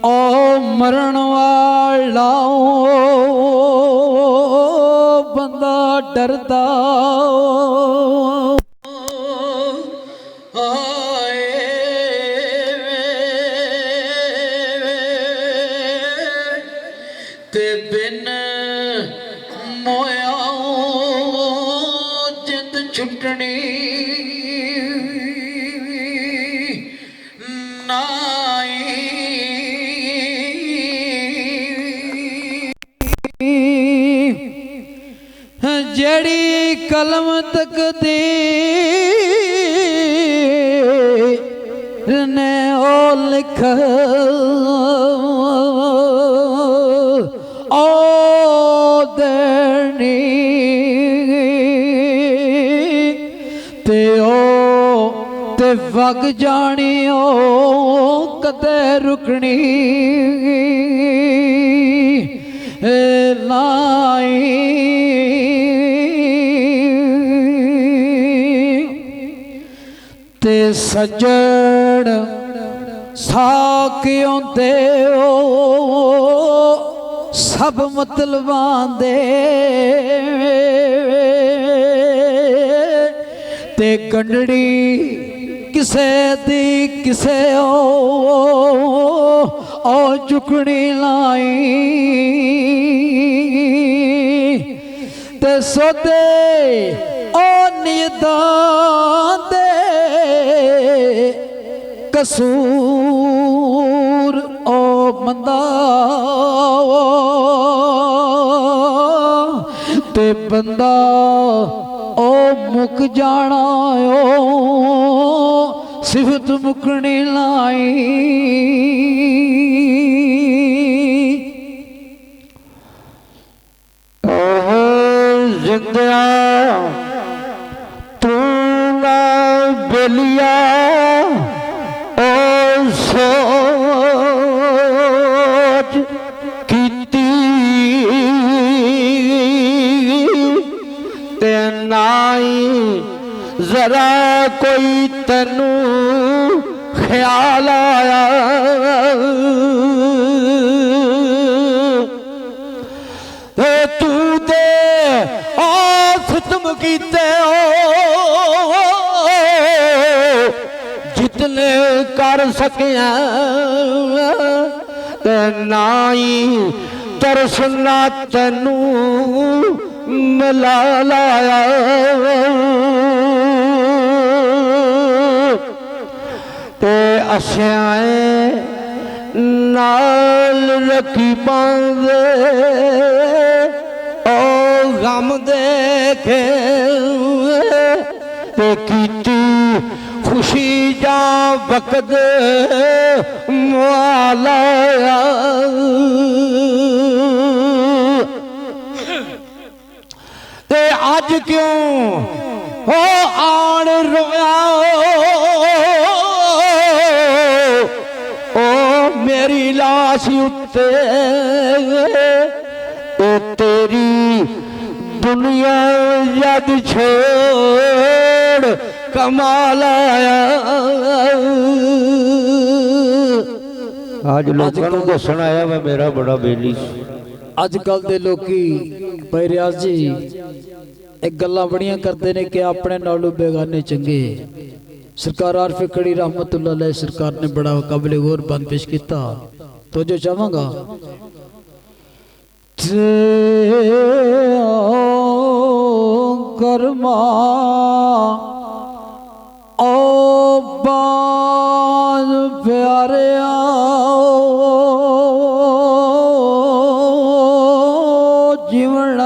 ओ मरण वाला बंदा डरदा ते बिन मोया जिंद छुटनी जड़ी कलम तक दे ने ओ लिख ओ देनी ते ओ ते वग जानी ओ कदे रुकनी लाई ते सज्जण साक्यों दे सब मतलबां दे ते गंढड़ी किसे दी किसे ओ चुकनी लाई ते सोदे ओ नियतां दे कसूर ओ मंदा ते बंदा ओ मुक जाना ओ सिफत मुकनी लाई जिंदया तू ना बेलिया सोच कीती ते नाई जरा कोई तैनू ख्याल आया तू दे सितम कीते जितने कर सकिया ते नाई तरसना तैनू मिला लाया ते असियाए नाल रखी पांदे ओ गम देखे ते कीती खुशी जा वक़्त मुआला ते अज क्यों हो आन रोया ओ मेरी लाश उत्ते तेरी दुनिया यद छोड़ कमाल आया आज लोगों को दसन आया मैं मेरा बड़ा बेली अजकल दे लोकी भाई रियाज जी एक गल्लां बड़ियां करते ने कि अपने नालों बेगाने चंगे सरकार आरफे कड़ी रहमतुल्लाह अलैह सरकार ने बड़ा काबिल गौर बंद पेश किया तो जो चाहांगा कर्मा ओ बाज प्यारे जीवन